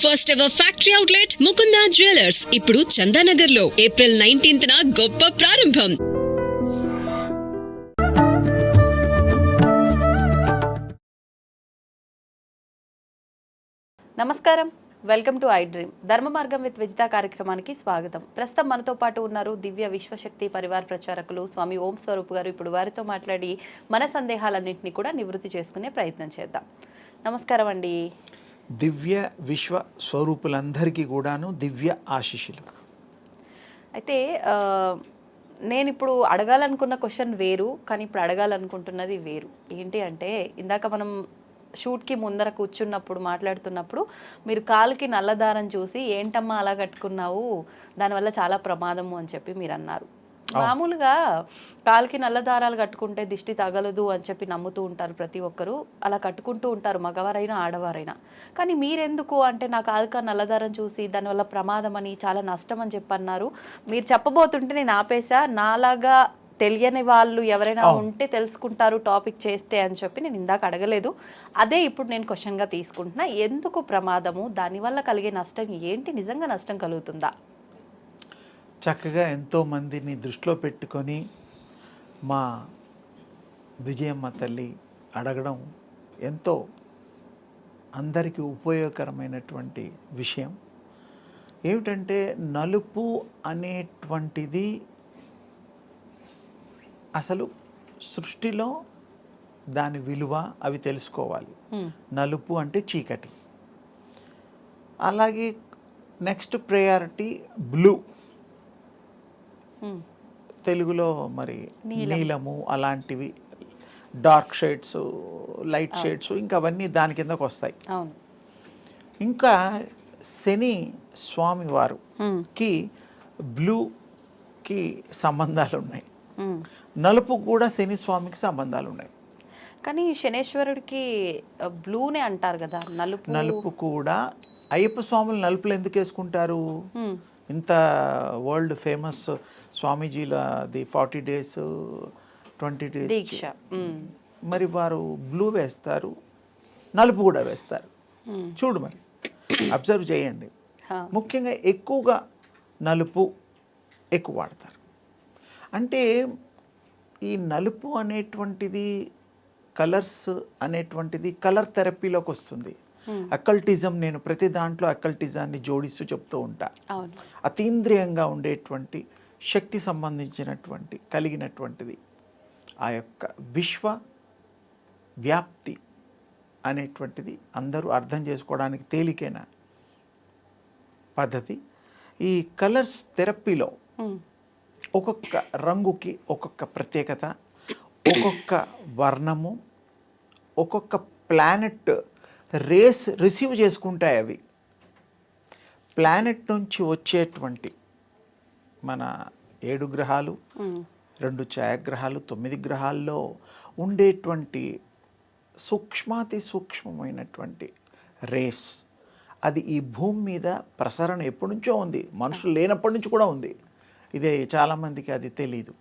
First ever factory outlet Mukunda jewellers ఇప్పుడు చందానగర్ లో April 19th గొప్ప ప్రారంభం. నమస్కారం, వెల్కమ్ టు ఐ డ్రీమ్. ధర్మ మార్గం విత్ విజిత కార్యక్రమానికి స్వాగతం. ప్రస్తుతం మనతో పాటు ఉన్నారు దివ్య విశ్వశక్తి పరివార్ ప్రచారకులు స్వామి ఓం స్వరూప్ గారు. ఇప్పుడు వారితో మాట్లాడి మన సందేహాలన్నింటినీ కూడా నివృత్తి చేసుకునే ప్రయత్నం చేద్దాం. నమస్కారం అండి. దివ్య విశ్వ స్వరూపులందరికీ కూడాను దివ్య ఆశీస్సులు. అయితే నేను ఇప్పుడు అడగాలనుకున్న క్వశ్చన్ వేరు, కానీ ఇప్పుడు అడగాలనుకుంటున్నది వేరు. ఏంటి అంటే, ఇందాక మనం షూట్కి ముందర కూర్చున్నప్పుడు మాట్లాడుతున్నప్పుడు మీరు కాలుకి నల్లదారం చూసి ఏంటమ్మా అలా కట్టుకున్నావు, దానివల్ల చాలా ప్రమాదము అని చెప్పి మీరు అన్నారు. మామూలుగా కాలుకి నల్ల దారాలు కట్టుకుంటే దిష్టి తగలదు అని చెప్పి నమ్ముతూ ఉంటారు ప్రతి ఒక్కరు, అలా కట్టుకుంటూ ఉంటారు మగవారైనా ఆడవారైనా. కానీ మీరెందుకు అంటే, నా కాలుక నల్లదారం చూసి దానివల్ల ప్రమాదం అని, చాలా నష్టం అని చెప్పి అన్నారు. మీరు చెప్పబోతుంటే నేను ఆపేసా. నాలాగా తెలియని వాళ్ళు ఎవరైనా ఉంటే తెలుసుకుంటారు టాపిక్ చేస్తే అని చెప్పి నేను ఇందాక అడగలేదు. అదే ఇప్పుడు నేను క్వశ్చన్గా తీసుకుంటున్నా. ఎందుకు ప్రమాదము, దానివల్ల కలిగే నష్టం ఏంటి, నిజంగా నష్టం కలుగుతుందా? చక్కగా ఎంతోమందిని దృష్టిలో పెట్టుకొని మా విజయమ్మ తల్లి అడగడం ఎంతో అందరికీ ఉపయోగకరమైనటువంటి విషయం. ఏమిటంటే, నలుపు అనేటువంటిది అసలు సృష్టిలో దాని విలువ అవి తెలుసుకోవాలి. నలుపు అంటే చీకటి. అలాగే నెక్స్ట్ ప్రయారిటీ బ్లూ, తెలుగులో మరి నీలము, అలాంటివి డార్క్ షేడ్స్, లైట్ షేడ్స్, ఇంకా అవన్నీ దాని కిందకు వస్తాయి. ఇంకా శని స్వామి వారికి బ్లూకి సంబంధాలు ఉన్నాయి, నలుపు కూడా శని స్వామికి సంబంధాలు ఉన్నాయి. కానీ శనేశ్వరుడికి బ్లూనే అంటారు కదా, నలుపు కూడా. అయ్యప్ప స్వాములు నలుపులు ఎందుకు వేసుకుంటారు? ఇంత వరల్డ్ ఫేమస్ స్వామీజీలది 40 days 20 days దీక్ష, మరి వారు బ్లూ వేస్తారు, నలుపు కూడా వేస్తారు. చూడు, మరి అబ్జర్వ్ చేయండి. ముఖ్యంగా ఎక్కువగా నలుపు ఎక్కువ వాడతారు. అంటే ఈ నలుపు అనేటువంటిది, కలర్స్ అనేటువంటిది కలర్ థెరపీలోకి వస్తుంది. అకల్టిజం, నేను ప్రతి దాంట్లో అకల్టిజాన్ని జోడిస్తూ చెప్తూ ఉంటా. అతీంద్రియంగా ఉండేటువంటి శక్తి సంబంధించినటువంటి కలిగినటువంటిది ఆ యొక్క విశ్వ వ్యాప్తి అనేటువంటిది అందరూ అర్థం చేసుకోవడానికి తేలికైన పద్ధతి. ఈ కలర్స్ థెరపీలో ఒక్కొక్క రంగుకి ఒక్కొక్క ప్రత్యేకత, ఒక్కొక్క వర్ణము, ఒక్కొక్క ప్లానెట్ రేస్ రిసీవ్ చేసుకుంటాయి. అవి ప్లానెట్ నుంచి వచ్చేటువంటి మన 7 గ్రహాలు, 2 ఛాయాగ్రహాలు, 9 గ్రహాల్లో ఉండేటువంటి సూక్ష్మాతి సూక్ష్మమైనటువంటి రేస్, అది ఈ భూమి మీద ప్రసరణ ఎప్పటి నుంచో ఉంది, మనుషులు లేనప్పటి నుంచి కూడా ఉంది. ఇదే చాలామందికి అది తెలీదు.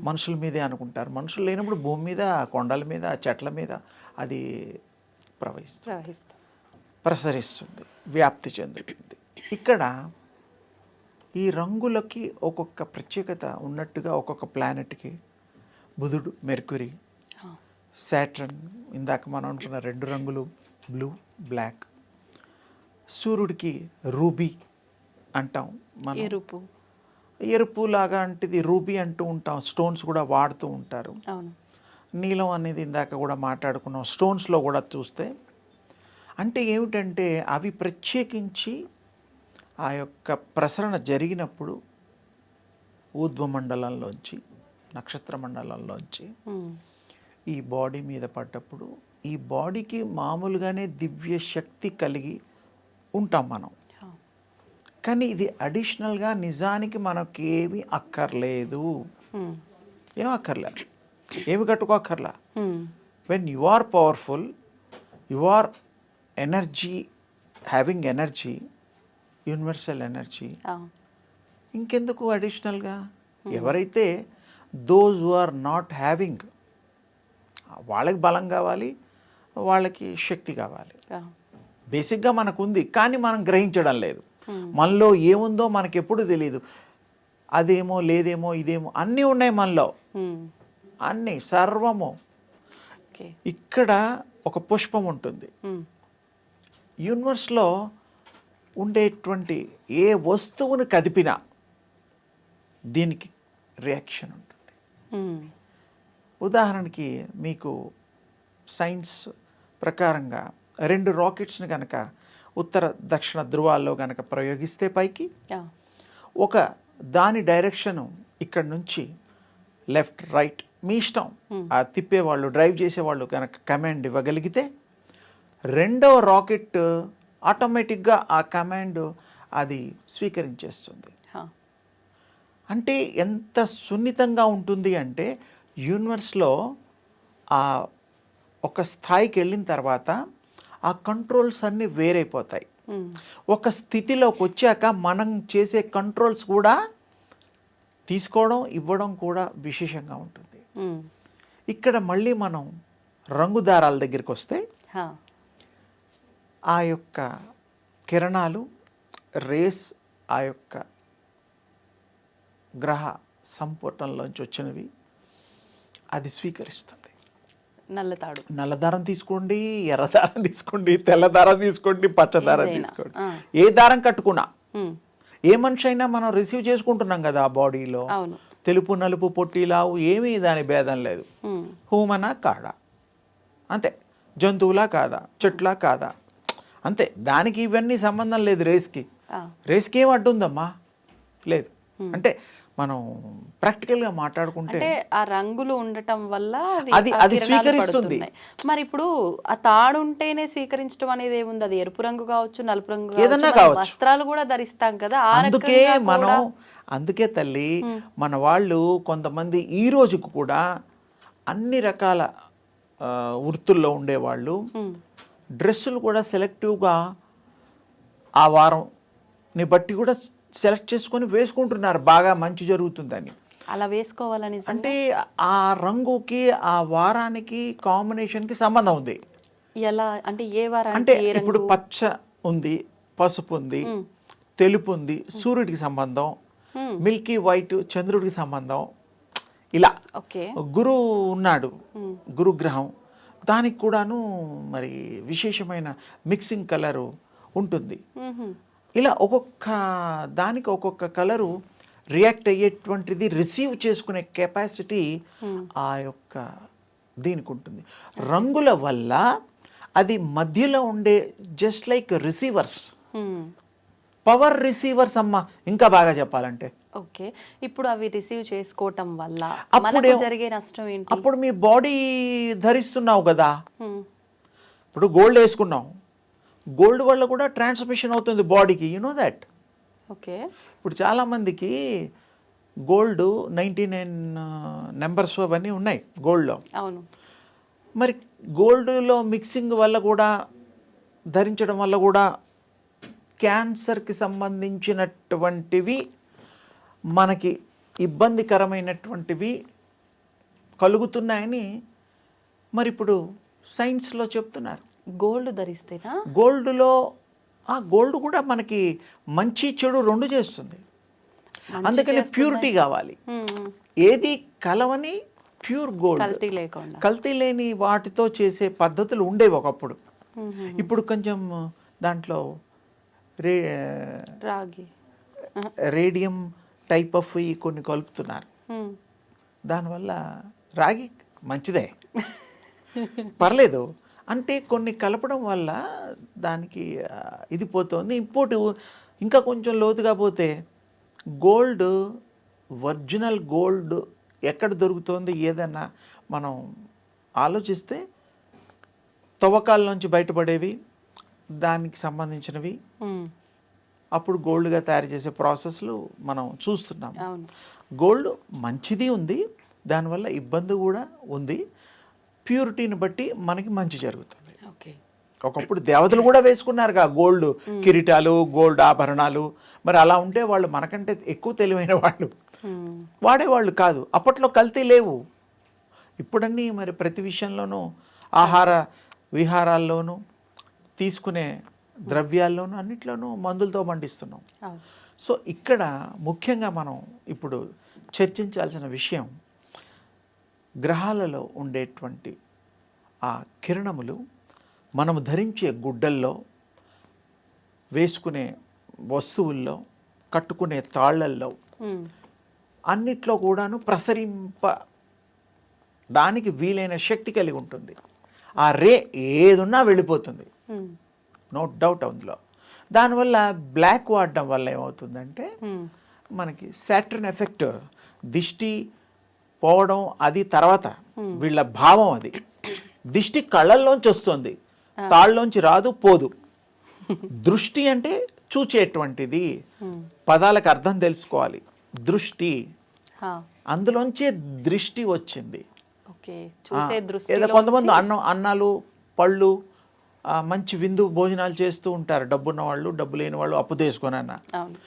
మనుషుల మీదే అనుకుంటారు. మనుషులు లేనప్పుడు భూమి మీద, కొండల మీద, చెట్ల మీద అది ప్రసరిస్తుంది, వ్యాప్తి చెందుతుంది. ఇక్కడ ఈ రంగులకి ఒక్కొక్క ప్రత్యేకత ఉన్నట్టుగా ఒక్కొక్క ప్లానెట్కి బుధుడు, మెర్క్యూరీ, సాటర్న్, ఇందాక మనం అనుకున్న 2 రంగులు బ్లూ, బ్లాక్. సూర్యుడికి రూబీ అంటాం మనం, ఎరుపు లాగా అంటిది రూబీ అంటూ ఉంటాం. స్టోన్స్ కూడా వాడుతూ ఉంటారు. నీలం అనేది ఇందాక కూడా మాట్లాడుకున్నాం, స్టోన్స్లో కూడా చూస్తే. అంటే ఏమిటంటే, అవి ప్రత్యేకించి ఆ యొక్క ప్రసరణ జరిగినప్పుడు ఊర్ధ్వమండలంలోంచి, నక్షత్ర మండలంలోంచి ఈ బాడీ మీద పడ్డప్పుడు, ఈ బాడీకి మామూలుగానే దివ్య శక్తి కలిగి ఉంటాం మనం. కానీ ఇది అడిషనల్గా నిజానికి మనకేమి అక్కర్లేదు. ఏం అక్కర్లేదు, ఏమి కట్టుకోక్కర్లా. When you are powerful, you are energy, having energy, universal energy, ఇంకెందుకు అడిషనల్గా? ఎవరైతే those who are not having, వాళ్ళకి బలం కావాలి, వాళ్ళకి శక్తి కావాలి. బేసిక్గా మనకు ఉంది, కానీ మనం గ్రహించడం లేదు. మనలో ఏముందో మనకి ఎప్పుడు తెలియదు. అదేమో లేదేమో ఇదేమో అన్నీ ఉన్నాయి మనలో, అన్నీ సర్వము. ఓకే. ఇక్కడ ఒక పుష్పం ఉంటుంది. యూనివర్స్లో ఉండేటువంటి ఏ వస్తువును కదిపినా దీనికి రియాక్షన్ ఉంటుంది. ఉదాహరణకి మీకు సైన్స్ ప్రకారంగా 2 రాకెట్స్ని కనుక ఉత్తర దక్షిణ ధృవాల్లో కనుక ప్రయోగిస్తే పైకి, ఒక దాని డైరెక్షను ఇక్కడ నుంచి లెఫ్ట్ రైట్ మీ ఇష్టం, ఆ తిప్పేవాళ్ళు డ్రైవ్ చేసేవాళ్ళు కనుక కమాండ్ ఇవ్వగలిగితే రెండవ రాకెట్ ఆటోమేటిక్గా ఆ కమాండ్ అది స్వీకరించేస్తుంది. అంటే ఎంత సున్నితంగా ఉంటుంది అంటే యూనివర్స్లో ఆ ఒక స్థాయికి వెళ్ళిన తర్వాత ఆ కంట్రోల్స్ అన్నీ వేరైపోతాయి. ఒక స్థితిలోకి వచ్చాక మనం చేసే కంట్రోల్స్ కూడా తీసుకోవడం ఇవ్వడం కూడా విశేషంగా ఉంటుంది. ఇక్కడ మళ్ళీ మనం రంగు దారాల దగ్గరికి వస్తే ఆ యొక్క కిరణాలు రేస్ ఆ యొక్క గ్రహ సంపుటంలోంచి వచ్చినవి అది స్వీకరిస్తుంది. నల్లదారం తీసుకోండి, ఎర్రదారం తీసుకోండి, తెల్లదారం తీసుకోండి, పచ్చదారం తీసుకోండి, ఏ దారం కట్టుకున్నా ఏ మనిషి అయినా మనం రిసీవ్ చేసుకుంటున్నాం కదా ఆ బాడీలో. తెలుపు నలుపు పొట్టి లావు ఏమీ దాని భేదం లేదు. హ్యూమనా కాదా అంతే, జంతువులా కాదా, చెట్లా కాదా అంతే. దానికి ఇవన్నీ సంబంధం లేదు. రేస్కి ఏం అడ్డుందమ్మా లేదు. అంటే మనం ప్రాక్టికల్గా మాట్లాడుకుంటే ఆ రంగులు ఉండటం వల్ల అది స్వీకరిస్తుంది. మరి ఇప్పుడు ఆ తాడు ఉంటేనే స్వీకరించడం అనేది ఏముంది? అది ఎరుపు రంగు కావచ్చు, నలుపు రంగు ఏదన్నా కావచ్చు, వస్త్రాలు కూడా ధరిస్తాం కదా. అందుకే తల్లి మన వాళ్ళు కొంతమంది ఈ రోజుకు కూడా అన్ని రకాల వృత్తుల్లో ఉండేవాళ్ళు డ్రెస్సులు కూడా సెలెక్టివ్గా ఆ వారంని బట్టి కూడా సెలెక్ట్ చేసుకొని వేసుకుంటున్నారు, బాగా మంచి జరుగుతుందని. అలా వేసుకోవాలని అంటే ఆ రంగుకి ఆ వారానికి కాంబినేషన్కి సంబంధం ఉంది. ఎలా అంటే ఏ వారానికి? అంటే ఇప్పుడు పచ్చ ఉంది, పసుపు ఉంది, తెలుపు ఉంది, సూర్యుడికి సంబంధం, మిల్కీ వైట్ చంద్రుడికి సంబంధం. ఇలా గురువు ఉన్నాడు, గురుగ్రహం, దానికి కూడాను మరి విశేషమైన మిక్సింగ్ కలరు ఉంటుంది. ఇలా ఒక్కొక్క దానికి ఒక్కొక్క కలరు రియాక్ట్ అయ్యేటువంటిది రిసీవ్ చేసుకునే కెపాసిటీ ఆ యొక్క దీనికి ఉంటుంది. రంగుల వల్ల అది మధ్యలో ఉండే just like receivers, power receivers అమ్మ, ఇంకా బాగా చెప్పాలంటే. ఓకే. ఇప్పుడు అవి రిసీవ్ చేసుకోవటం వల్ల మనకు జరిగే నష్టం ఏంటి? అప్పుడు మీ బాడీ ధరిస్తున్నావు కదా, ఇప్పుడు గోల్డ్ వేసుకున్నావు, గోల్డ్ వల్ల కూడా ట్రాన్స్మిషన్ అవుతుంది బాడీకి, యు నో దట్. ఓకే. ఇప్పుడు చాలామందికి గోల్డ్ 99 నెంబర్స్ అవన్నీ ఉన్నాయి గోల్డ్లో. అవును. మరి గోల్డ్లో మిక్సింగ్ వల్ల కూడా ధరించడం వల్ల కూడా క్యాన్సర్కి సంబంధించినటువంటివి మనకి ఇబ్బందికరమైనటువంటివి కలుగుతున్నాయని మరి ఇప్పుడు సైన్స్లో చెప్తున్నారు. గోల్డ్ ధరిస్తేనా? గోల్డ్ కూడా మనకి మంచి చెడు రెండు చేస్తుంది. అందుకని ప్యూరిటీ కావాలి. ఏది కలవని ప్యూర్ గోల్డ్, కల్తీ లేని వాటితో చేసే పద్ధతులు ఉండేవి ఒకప్పుడు. ఇప్పుడు కొంచెం దాంట్లో రేడియం టైప్ ఆఫ్ కొన్ని కలుపుతున్నారు. దానివల్ల రాగి మంచిదే, పర్లేదు. అంటే కొన్ని కలపడం వల్ల దానికి ఇది పోతుంది. ఇంకోటి ఇంకా కొంచెం లోతుగా పోతే గోల్డ్, ఒరిజినల్ గోల్డ్ ఎక్కడ దొరుకుతుంది ఏదన్నా మనం ఆలోచిస్తే తవ్వకాల నుంచి బయటపడేవి, దానికి సంబంధించినవి అప్పుడు గోల్డ్గా తయారు చేసే ప్రాసెస్లు మనం చూస్తున్నాం. గోల్డ్ మంచిది ఉంది, దానివల్ల ఇబ్బంది కూడా ఉంది. ప్యూరిటీని బట్టి మనకి మంచి జరుగుతుంది. ఒకప్పుడు దేవతలు కూడా వేసుకున్నారుగా గోల్డ్ కిరీటాలు, గోల్డ్ ఆభరణాలు. మరి అలా ఉంటే వాళ్ళు మనకంటే ఎక్కువ తెలివైన వాళ్ళు, వాడేవాళ్ళు కాదు. అప్పట్లో కల్తీ లేవు. ఇప్పుడన్నీ మరి ప్రతి విషయంలోనూ ఆహార విహారాల్లోనూ తీసుకునే ద్రవ్యాల్లోనూ అన్నిట్లోనూ మందులతో పండిస్తున్నాం. అవును. సో ఇక్కడ ముఖ్యంగా మనం ఇప్పుడు చర్చించాల్సిన విషయం, గ్రహాలలో ఉండేటువంటి ఆ కిరణములు మనము ధరించే గుడ్డల్లో, వేసుకునే వస్తువుల్లో, కట్టుకునే తాళ్ళల్లో అన్నిట్లో కూడాను ప్రసరింపడానికి వీలైన శక్తి కలిగి ఉంటుంది. ఆ రే ఏదున్నా వెళ్ళిపోతుంది, నో డౌట్ అందులో. దానివల్ల బ్లాక్ వాడడం వల్ల ఏమవుతుందంటే మనకి సాటర్న్ ఎఫెక్ట్, దిష్టి పోవడం అది తర్వాత వీళ్ళ భావం. అది దిష్టి కళ్ళల్లోంచి వస్తుంది, తాళ్ళలోంచి రాదు, పోదు. దృష్టి అంటే చూచేటువంటిది, పదాలకు అర్థం తెలుసుకోవాలి. దృష్టి, అందులోంచే దృష్టి వచ్చింది. ఓకే, చూసే ఏదో దృష్టిలో కొంతమంది అన్నాలు, పళ్ళు, మంచి విందు భోజనాలు చేస్తూ ఉంటారు. డబ్బున్న వాళ్ళు, డబ్బు లేని వాళ్ళు, అప్పు తీసుకొని అన్న. అవును.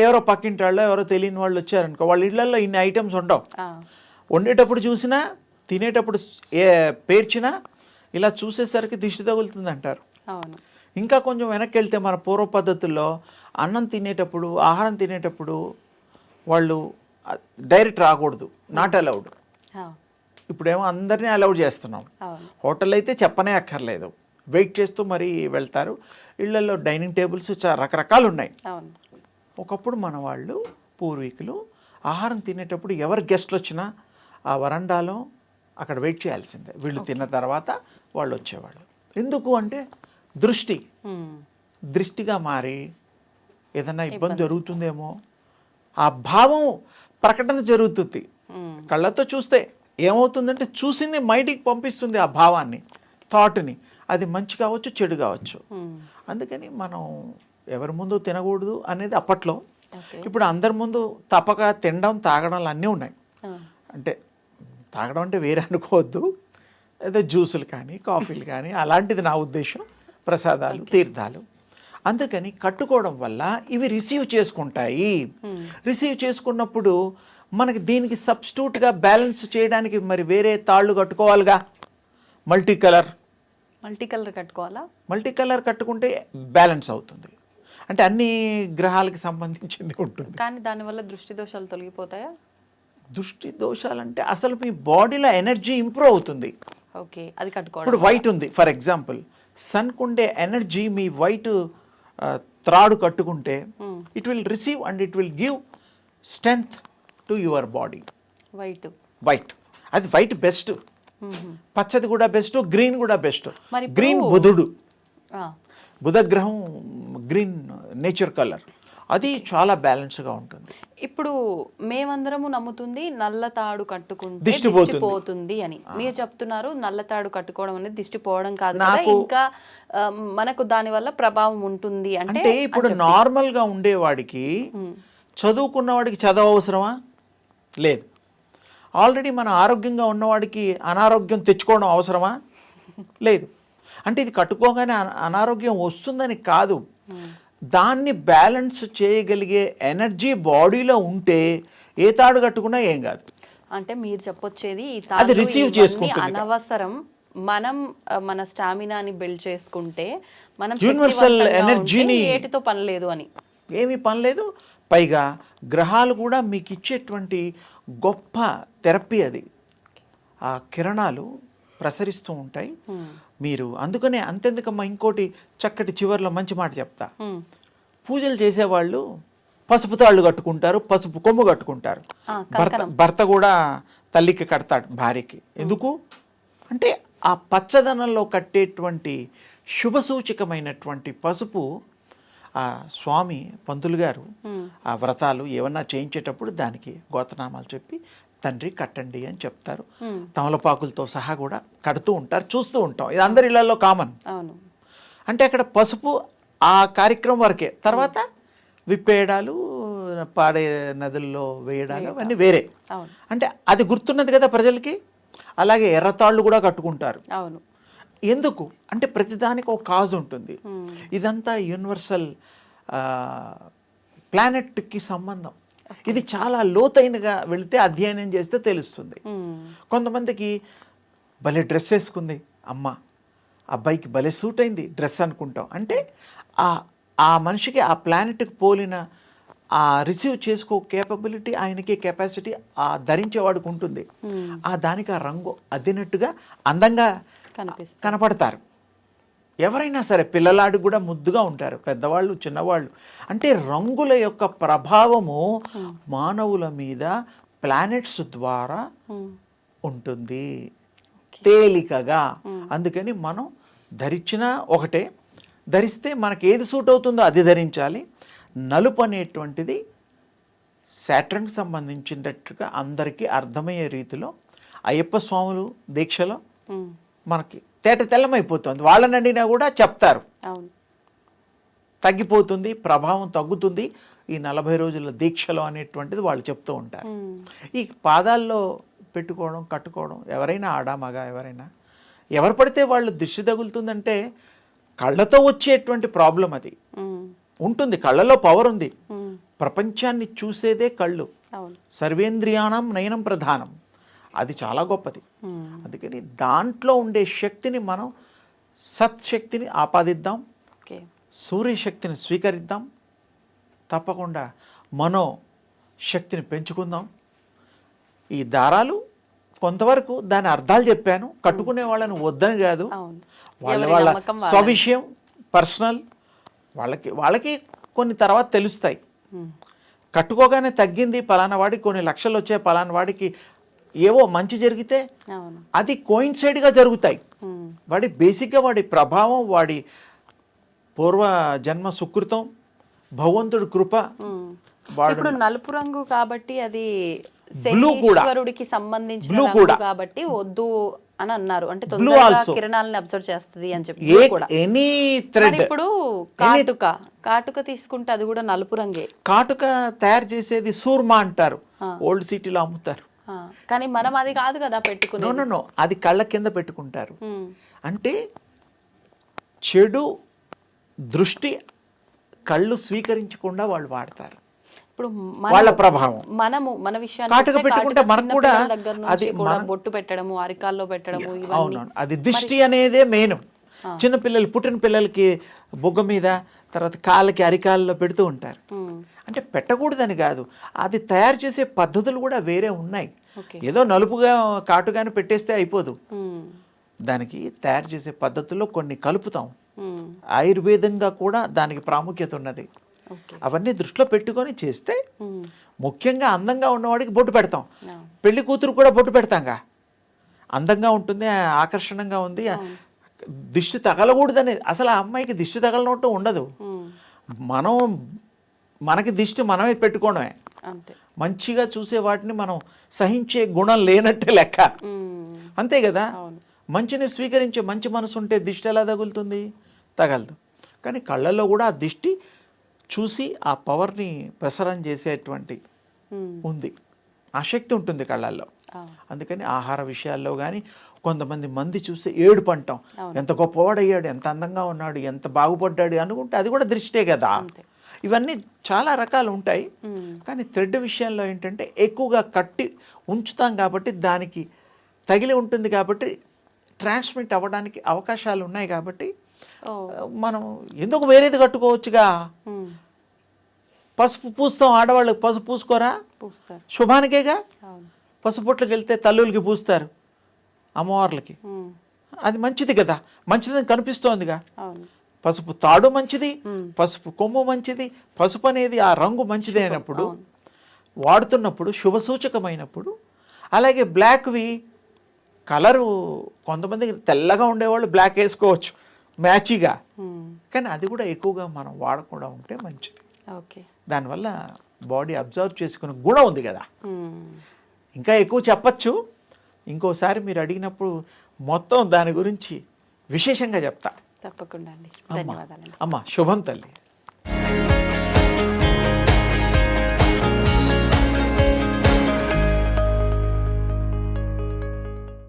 ఎవరో పక్కింటి వాళ్ళు, ఎవరో తెలియని వాళ్ళు వచ్చారనుకో, వాళ్ళ ఇళ్లలో ఇన్ని ఐటమ్స్ ఉండవు. వండేటప్పుడు చూసినా, తినేటప్పుడు పేర్చినా ఇలా చూసేసరికి దిష్టి తగులుతుంది అంటారు. అవును. ఇంకా కొంచెం వెనక్కి వెళ్తే మన పూర్వ పద్ధతుల్లో అన్నం తినేటప్పుడు, ఆహారం తినేటప్పుడు వాళ్ళు డైరెక్ట్ రాకూడదు, నాట్ అలౌడ్. ఇప్పుడేమో అందరినీ అలౌడ్ చేస్తున్నాం. హోటల్ అయితే చెప్పనే అక్కర్లేదు, వెయిట్ చేస్తూ మరీ వెళ్తారు. ఇళ్లలో డైనింగ్ టేబుల్స్ రకరకాలు ఉన్నాయి. ఒకప్పుడు మన వాళ్ళు పూర్వీకులు ఆహారం తినేటప్పుడు ఎవరు గెస్ట్లు వచ్చినా ఆ వరండాలో అక్కడ వెయిట్ చేయాల్సిందే. వీళ్ళు తిన్న తర్వాత వాళ్ళు వచ్చేవాళ్ళు. ఎందుకు అంటే దృష్టిగా మారి ఏదైనా ఇబ్బంది జరుగుతుందేమో ఆ భావం ప్రకటన జరుగుతుంది. కళ్ళతో చూస్తే ఏమవుతుందంటే చూసింది మైండ్కి పంపిస్తుంది ఆ భావాన్ని, థాట్ని. అది మంచి కావచ్చు, చెడు కావచ్చు. అందుకని మనం ఎవరి ముందు తినకూడదు అనేది అప్పట్లో. ఇప్పుడు అందరి ముందు తప్పక తినడం, తాగడం అన్నీ ఉన్నాయి. అంటే తాగడం అంటే వేరే అనుకోవద్దు, ఏదో జ్యూసులు కానీ, కాఫీలు కానీ, అలాంటిది నా ఉద్దేశం. ప్రసాదాలు, తీర్థాలు. అందుకని కట్టుకోవడం వల్ల ఇవి రిసీవ్ చేసుకుంటాయి. రిసీవ్ చేసుకున్నప్పుడు మనకి దీనికి సబ్స్టిట్యూట్గా బ్యాలెన్స్ చేయడానికి మరి వేరే తాళ్ళు కట్టుకోవాలిగా. మల్టీ కలర్ కట్టుకోవాలా? మల్టీ కలర్ కట్టుకుంటే బ్యాలెన్స్ అవుతుంది. అంటే అన్ని గ్రహాలకి సంబంధించింది ఉంటుంది. కానీ దానివల్ల దృష్టి దోషాలు తొలగిపోతాయా? దృష్టి దోషాలంటే అసలు మీ బాడీలో ఎనర్జీ ఇంప్రూవ్ అవుతుంది. ఓకే, అది కట్టుకోవడం. ఇప్పుడు వైట్ ఉంది ఫర్ ఎగ్జాంపుల్, సన్కు ఉండే ఎనర్జీ మీ వైట్ త్రాడు కట్టుకుంటే it will receive and it will give strength to your body. White అది వైట్ బెస్ట్. పచ్చది కూడా బెస్ట్, గ్రీన్ కూడా బెస్ట్. గ్రీన్ బుధుడు, బుధ గ్రహం గ్రీన్ నేచర్ కలర్, అది చాలా బ్యాలెన్స్గా ఉంటుంది. ఇప్పుడు మేమందరము నమ్ముతుంది నల్ల తాడు కట్టుకుంటే దిష్టి పోతుంది అని. మీరు చెప్తున్నారు నల్ల తాడు కట్టుకోవడం అనేది దిష్టి పోవడం కాదు, ఇంకా మనకు దాని వల్ల ప్రభావం ఉంటుంది అంటే. ఇప్పుడు నార్మల్గా ఉండేవాడికి, చదువుకున్నవాడికి చదువు అవసరమా? లేదు. ఆల్రెడీ మన ఆరోగ్యంగా ఉన్నవాడికి అనారోగ్యం తెచ్చుకోవడం అవసరమా? లేదు. అంటే ఇది కట్టుకోగానే అనారోగ్యం వస్తుందని కాదు, దాన్ని బ్యాలెన్స్ చేయగలిగే ఎనర్జీ బాడీలో ఉంటే ఏ తాడు కట్టుకున్నా ఏం కాదు. అంటే మీరు చెప్పొచ్చేది అది రిసీవ్ చేసుకుంటుంది. అనవసరం, మనం మన స్టామినాని బిల్డ్ చేసుకుంటే మనం యూనివర్సల్ ఎనర్జీని, ఏటితో పని లేదు అని. ఏమీ పని లేదు. పైగా గ్రహాలు కూడా మీకు ఇచ్చేటువంటి గొప్ప థెరపీ అది. ఆ కిరణాలు ప్రసరిస్తూ ఉంటాయి. మీరు అందుకనే అంతెందుకమ్మా, ఇంకోటి చక్కటి చివర్లో మంచి మాట చెప్తా. పూజలు చేసేవాళ్ళు పసుపు తాళ్ళు కట్టుకుంటారు, పసుపు కొమ్ము కట్టుకుంటారు. భర్త కూడా తల్లికి కడతాడు భార్యకి. ఎందుకు అంటే ఆ పచ్చదనంలో కట్టేటువంటి శుభసూచకమైనటువంటి పసుపు ఆ స్వామి పంతులు గారు ఆ వ్రతాలు ఏమన్నా చేయించేటప్పుడు దానికి గోత్రనామాలు చెప్పి తండ్రి కట్టండి అని చెప్తారు. తమలపాకులతో సహా కూడా కడుతూ ఉంటారు, చూస్తూ ఉంటాం. ఇది అందరి ఇళ్లలో కామన్. అంటే అక్కడ పసుపు ఆ కార్యక్రమం వరకే. తర్వాత విప్పేయడాలు, పాడే నదుల్లో వేయడాలు అవన్నీ వేరే. అంటే అది గుర్తున్నది కదా ప్రజలకి. అలాగే ఎర్రతాళ్ళు కూడా కట్టుకుంటారు. ఎందుకు అంటే ప్రతిదానికి ఒక కాజ్ ఉంటుంది. ఇదంతా యూనివర్సల్ ప్లానెట్కి సంబంధం. ఇది చాలా లోతైనగా వెళితే అధ్యయనం చేస్తే తెలుస్తుంది. కొంతమందికి భలే డ్రెస్ వేసుకుంది అమ్మ, అబ్బాయికి భలే సూట్ అయింది డ్రెస్ అనుకుంటాం. అంటే ఆ మనిషికి ఆ ప్లానెట్కి పోలిన ఆ రిసీవ్ చేసుకో కేపబిలిటీ ఆయనకి కెపాసిటీ ఆ ధరించేవాడికి ఉంటుంది. ఆ దానికి ఆ రంగు అద్దినట్టుగా అందంగా కనపడతారు. ఎవరైనా సరే పిల్లలాడికి కూడా ముద్దుగా ఉంటారు, పెద్దవాళ్ళు చిన్నవాళ్ళు. అంటే రంగుల యొక్క ప్రభావము మానవుల మీద ప్లానెట్స్ ద్వారా ఉంటుంది తేలికగా. అందుకని మనం ధరించినా ఒకటే, ధరిస్తే మనకి ఏది సూట్ అవుతుందో అది ధరించాలి. నలుపు అనేటువంటిది శాటర్న్కి సంబంధించినట్టుగా అందరికీ అర్థమయ్యే రీతిలో అయ్యప్ప స్వాములు దీక్షలో మనకి తేట తెల్లమైపోతుంది. వాళ్ళని అడిగినా కూడా చెప్తారు, తగ్గిపోతుంది, ప్రభావం తగ్గుతుంది ఈ 40 రోజుల దీక్షలో అనేటువంటిది వాళ్ళు చెప్తూ ఉంటారు. ఈ పాదాల్లో పెట్టుకోవడం కట్టుకోవడం ఎవరైనా ఆడా మగ ఎవరైనా ఎవరు పడితే వాళ్ళు దిష్టి తగులుతుందంటే కళ్ళతో వచ్చేటువంటి ప్రాబ్లం అది ఉంటుంది. కళ్ళలో పవర్ ఉంది. ప్రపంచాన్ని చూసేదే కళ్ళు. సర్వేంద్రియాణం నయనం ప్రధానం. అది చాలా గొప్పది. అందుకని దాంట్లో ఉండే శక్తిని మనం సత్శక్తిని ఆపాదిద్దాం, సూర్యశక్తిని స్వీకరిద్దాం, తప్పకుండా మనో శక్తిని పెంచుకుందాం. ఈ దారాలు కొంతవరకు దాని అర్థాలు చెప్పాను, కట్టుకునే వాళ్ళని వద్దని కాదు, వాళ్ళ స్వవిషయం పర్సనల్, వాళ్ళకి కొన్ని తర్వాత తెలుస్తాయి. కట్టుకోగానే తగ్గింది పలానా వాడికి కొన్ని లక్షలు వచ్చాయి, పలానా వాడికి ఏవో మంచి జరిగితే అది కోయిన్సైడ్గా జరుగుతాయి. వాడి బేసిక్గా వాడి ప్రభావం, వాడి పూర్వ జన్మ సుకృతం, భగవంతుడి కృప. ఇప్పుడు నలుపు రంగు కాబట్టి అది బ్లూ కూడా శనీశ్వరుడికి సంబంధించిన రంగు కాబట్టి వద్దు అని అన్నారు. అంటే తొందరగా కిరణాలను అబ్జర్వ్ చేస్తుంది అని చెప్పి. Any thread. ఇప్పుడు కాటుక తీసుకుంటే అది కూడా నలుపు రంగే. కాటుక తయారు చేసేది సూర్మా అంటారు, ఓల్డ్ సిటీలో అమ్ముతారు. కానీ మనం అది కాదు కదా పెట్టుకునే. నో, అది కళ్ళ కింద పెట్టుకుంటారు. అంటే చెడు దృష్టి కళ్ళు స్వీకరించకుండా వాళ్ళు వాడతారు. ఇప్పుడు వాళ్ళ ప్రభావం మన విషయాన్ని కాటుక పెట్టుకుంటే మనకు కూడా అది బొట్టు పెట్టడము, అరికాల్లో పెట్టడము, అవునవును, అది దిష్టి అనేదే మెయిన్. చిన్నపిల్లలు పుట్టిన పిల్లలకి బొగ్గ మీద, తర్వాత కాళ్ళకి అరికాల్లో పెడుతూ ఉంటారు. అంటే పెట్టకూడదని కాదు, అది తయారు చేసే పద్ధతులు కూడా వేరే ఉన్నాయి. ఏదో నలుపుగా కాటుగానే పెట్టేస్తే అయిపోదు. దానికి తయారు చేసే పద్ధతుల్లో కొన్ని కలుపుతాం. ఆయుర్వేదంగా కూడా దానికి ప్రాముఖ్యత ఉన్నది. అవన్నీ దృష్టిలో పెట్టుకొని చేస్తే ముఖ్యంగా అందంగా ఉన్నవాడికి బొట్టు పెడతాం. పెళ్లి కూతురు కూడా బొట్టు పెడతాంగా, అందంగా ఉంటుంది, ఆకర్షణంగా ఉంది, దిష్టి తగలకూడదని. అసలు ఆ అమ్మాయికి దిష్టి తగలనట్టు ఉండదు. మనకి దిష్టి మనమే పెట్టుకోవడమే. మంచిగా చూసే వాటిని మనం సహించే గుణం లేనట్టే లెక్క, అంతే కదా. మంచిని స్వీకరించే మంచి మనసు ఉంటే దిష్టి ఎలా తగులుతుంది? తగలదు. కానీ కళ్ళల్లో కూడా ఆ దిష్టి చూసి ఆ పవర్ని ప్రసారం చేసేటువంటి ఉంది, ఆ శక్తి ఉంటుంది కళ్ళల్లో. అందుకని ఆహార విషయాల్లో కానీ కొంతమంది మంది చూసి ఏడుపు అంటాం, ఎంత గొప్పవాడయ్యాడు, ఎంత అందంగా ఉన్నాడు, ఎంత బాగుపడ్డాడు అనుకుంటే అది కూడా దృష్టే కదా. ఇవన్నీ చాలా రకాలు ఉంటాయి. కానీ థ్రెడ్ విషయంలో ఏంటంటే ఎక్కువగా కట్టి ఉంచుతాం కాబట్టి దానికి తగిలి ఉంటుంది కాబట్టి ట్రాన్స్మిట్ అవ్వడానికి అవకాశాలు ఉన్నాయి. కాబట్టి మనం ఎందుకు వేరేది కట్టుకోవచ్చుగా. పసుపు పూస్తాం, ఆడవాళ్ళకి పసుపు పూసుకోరా? శుభానికేగా. పసుపుట్లకి వెళ్తే తల్లులకి పూస్తారు, అమ్మవార్లకి. అది మంచిది కదా, మంచిదని కనిపిస్తోందిగా. పసుపు తాడు మంచిది, పసుపు కొమ్ము మంచిది. పసుపు అనేది ఆ రంగు మంచిది అయినప్పుడు, వాడుతున్నప్పుడు శుభసూచకమైనప్పుడు. అలాగే బ్లాక్వి కలరు, కొంతమంది తెల్లగా ఉండేవాళ్ళు బ్లాక్ వేసుకోవచ్చు మ్యాచిగా, కానీ అది కూడా ఎక్కువగా మనం వాడకుండా ఉంటే మంచిది. దానివల్ల బాడీ అబ్జర్వ్ చేసుకునే గుణం ఉంది కదా. ఇంకా ఎక్కువ చెప్పచ్చు, ఇంకోసారి మీరు అడిగినప్పుడు మొత్తం దాని గురించి విశేషంగా చెప్తా. తప్పకుండా అండి, ధన్యవాదాలు. అమ్మ శుభం తల్లి.